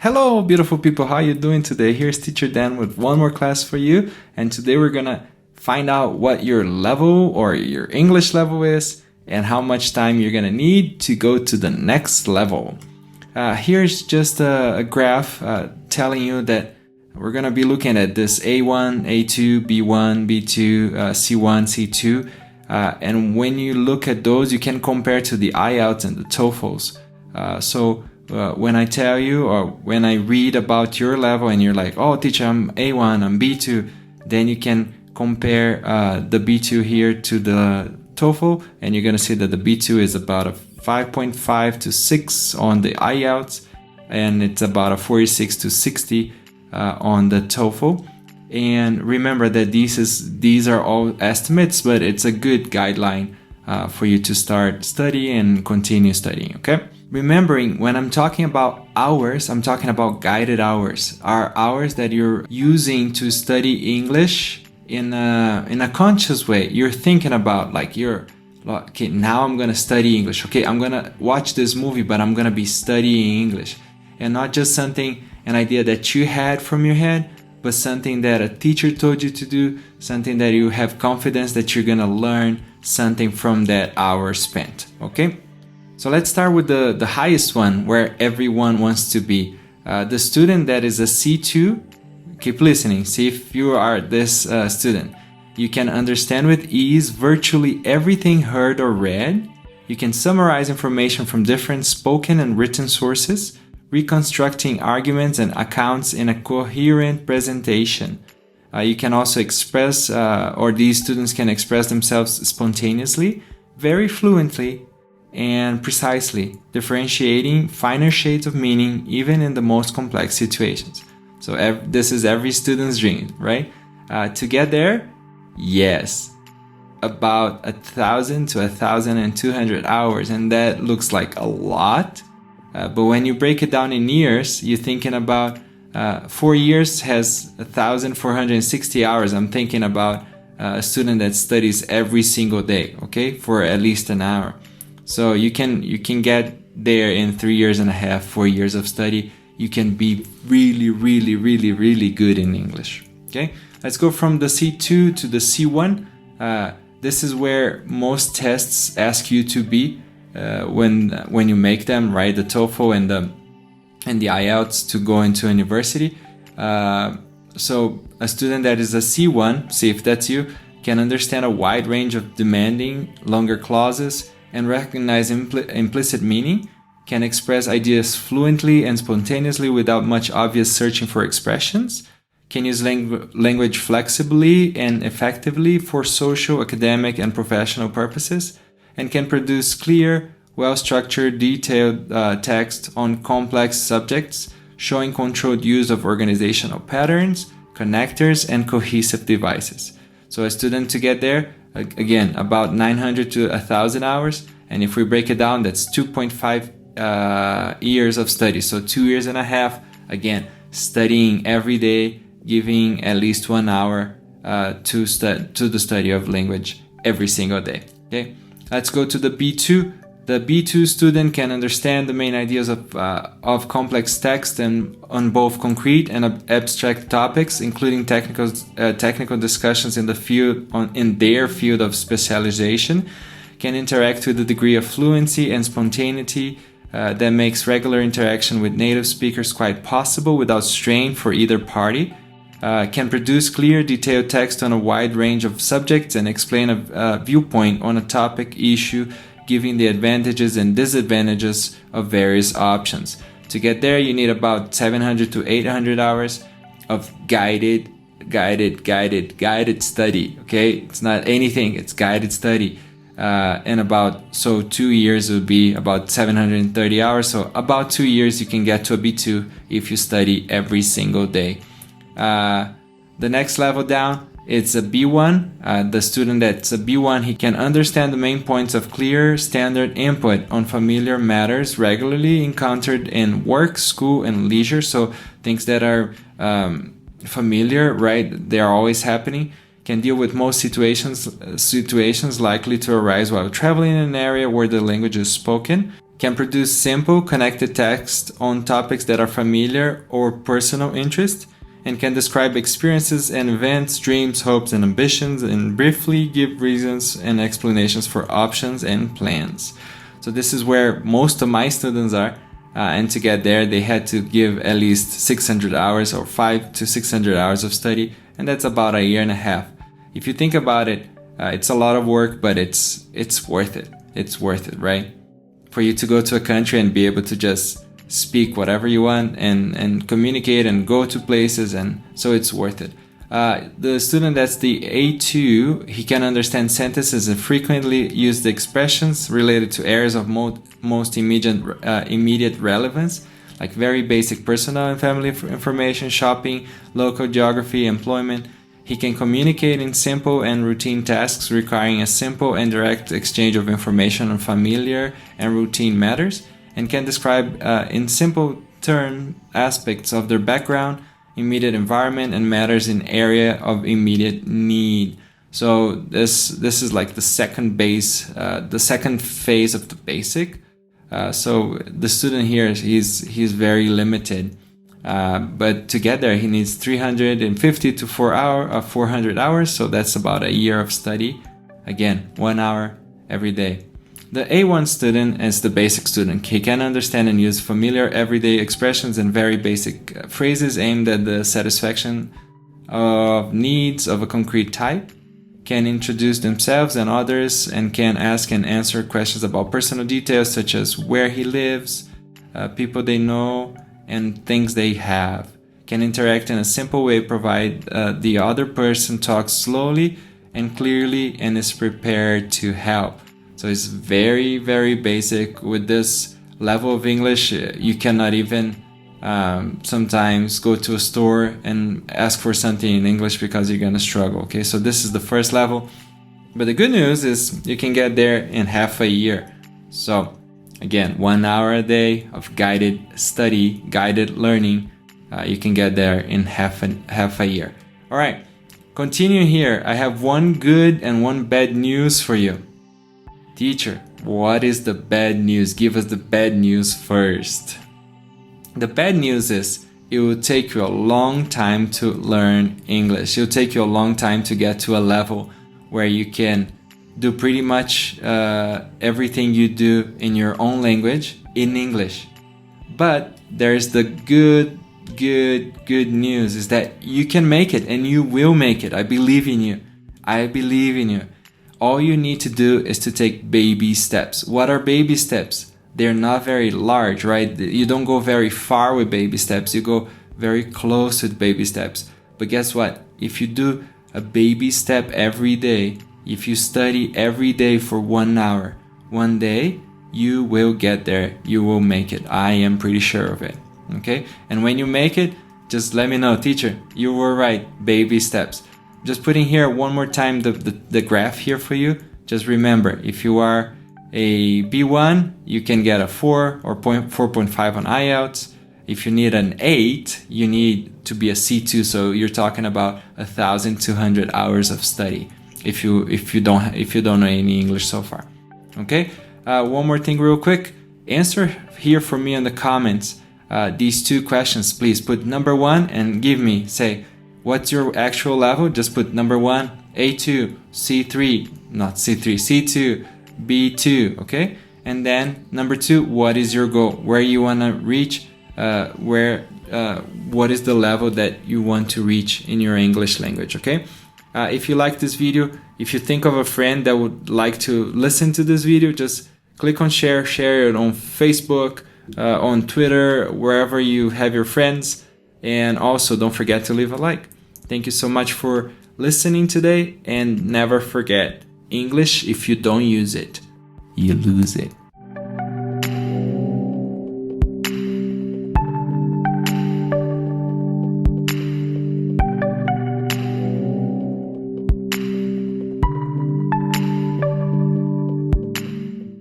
Hello, beautiful people. How you doing today? Here's Teacher Dan with one more class for you. And today we're going to find out what your level or your English level is and how much time you're going to need to go to the next level. Here's just a graph telling you that we're going to be looking at this A1, A2, B1, B2, C1, C2. And when you look at those, you can compare to the IELTS and the TOEFLs. When I tell you or when I read about your level and you're like, oh, teacher, I'm A1, I'm B2, then you can compare the B2 here to the TOEFL, and you're going to see that the B2 is about a 5.5 to 6 on the IELTS, and it's about a 46 to 60 on the TOEFL. And remember that these are all estimates, but it's a good guideline for you to start studying and continue studying, okay? Remembering, when I'm talking about hours, I'm talking about guided hours. Are hours that you're using to study English in a conscious way. You're thinking about, like, okay, now I'm gonna study English. Okay, I'm gonna watch this movie, but I'm gonna be studying English. And not just an idea that you had from your head, but something that a teacher told you to do, something that you have confidence that you're gonna learn something from that hour spent, okay? So let's start with the highest one, where everyone wants to be. The student that is a C2, keep listening, see if you are this student. You can understand with ease virtually everything heard or read. You can summarize information from different spoken and written sources, reconstructing arguments and accounts in a coherent presentation. You can also express, or these students can express themselves spontaneously, very fluently, and precisely, differentiating finer shades of meaning even in the most complex situations. So this is every student's dream, right? To get there, yes, about 1,000 to 1,200 hours, and that looks like a lot. But when you break it down in years, you're thinking about 4 years has 1,460 hours. I'm thinking about a student that studies every single day, okay, for at least an hour. So you can get there in 3 years and a half, 4 years of study. You can be really, really, really, really good in English. Okay, let's go from the C2 to the C1. This is where most tests ask you to be when you make them, right? The TOEFL and the IELTS to go into university. So a student that is a C1, see if that's you, can understand a wide range of demanding longer clauses and recognize implicit meaning, can express ideas fluently and spontaneously without much obvious searching for expressions, can use language flexibly and effectively for social, academic, and professional purposes, and can produce clear, well-structured, detailed text on complex subjects, showing controlled use of organizational patterns, connectors, and cohesive devices. So a student to get there, again, about 900 to 1,000 hours. And if we break it down, that's 2.5 years of study. So 2 years and a half, again, studying every day, giving at least 1 hour to the study of language every single day. Okay, let's go to the B2. The B2 student can understand the main ideas of complex text and on both concrete and abstract topics, including technical discussions in their field of specialization, can interact with a degree of fluency and spontaneity that makes regular interaction with native speakers quite possible without strain for either party, can produce clear, detailed text on a wide range of subjects and explain a viewpoint on a topic issue, giving the advantages and disadvantages of various options. To get there, you need about 700 to 800 hours of guided study, okay? It's not anything, it's guided study. And 2 years would be about 730 hours. So about 2 years you can get to a B2 if you study every single day. The next level down, it's a B1. The student that's a B1, he can understand the main points of clear, standard input on familiar matters regularly encountered in work, school, and leisure. So things that are familiar, right? They are always happening. Can deal with most situations likely to arise while traveling in an area where the language is spoken. can produce simple, connected text on topics that are familiar or personal interest, and can describe experiences and events, dreams, hopes, and ambitions, and briefly give reasons and explanations for options and plans. So this is where most of my students are, and to get there, they had to give at least 600 hours or 500 to 600 hours of study, and that's about a year and a half. If you think about it, it's a lot of work, but it's worth it. It's worth it, right? For you to go to a country and be able to just speak whatever you want and communicate and go to places, and so it's worth it. The student that's the A2, he can understand sentences and frequently use the expressions related to areas of most immediate relevance, like very basic personal and family information, shopping, local geography, employment. He can communicate in simple and routine tasks requiring a simple and direct exchange of information on familiar and routine matters, and can describe in simple term aspects of their background, immediate environment, and matters in area of immediate need. So this is like the second phase of the basic. So the student here, he's very limited. But to get there, he needs 350 to 400 hours. So that's about a year of study. Again, 1 hour every day. The A1 student is the basic student. He can understand and use familiar everyday expressions and very basic phrases aimed at the satisfaction of needs of a concrete type, can introduce themselves and others, and can ask and answer questions about personal details such as where he lives, people they know, and things they have. Can interact in a simple way, provide the other person talks slowly and clearly and is prepared to help. So it's very, very basic. With this level of English, you cannot even sometimes go to a store and ask for something in English because you're going to struggle. Okay, so this is the first level. But the good news is you can get there in half a year. So again, 1 hour a day of guided study, guided learning. You can get there in half a year. All right, continue here. I have one good and one bad news for you. Teacher, what is the bad news? Give us the bad news first. The bad news is it will take you a long time to learn English. It will take you a long time to get to a level where you can do pretty much everything you do in your own language in English. But there's the good news is that you can make it, and you will make it. I believe in you. I believe in you. All you need to do is to take baby steps. What are baby steps? They're not very large, right? You don't go very far with baby steps. You go very close with baby steps. But guess what? If you do a baby step every day, if you study every day for 1 hour, one day you will get there. You will make it. I am pretty sure of it. Okay? And when you make it, just let me know, teacher, you were right. Baby steps. Just putting here one more time the graph here for you. Just remember, if you are a B1, you can get a 4 or 4.5 on IELTS. If you need an 8, you need to be a C2. So you're talking about 1,200 hours of study if you don't know any English so far. Okay. One more thing, real quick. Answer here for me in the comments these two questions. Please put number 1 and say what's your actual level. Just put number 1, A2, C3, not C3, C2, B2, okay? And then number 2, what is your goal? Where you want to reach, what is the level that you want to reach in your English language, okay? If you like this video, if you think of a friend that would like to listen to this video, just click on share it on Facebook, on Twitter, wherever you have your friends. And also don't forget to leave a like. Thank you so much for listening today, and never forget, English, if you don't use it, you lose it.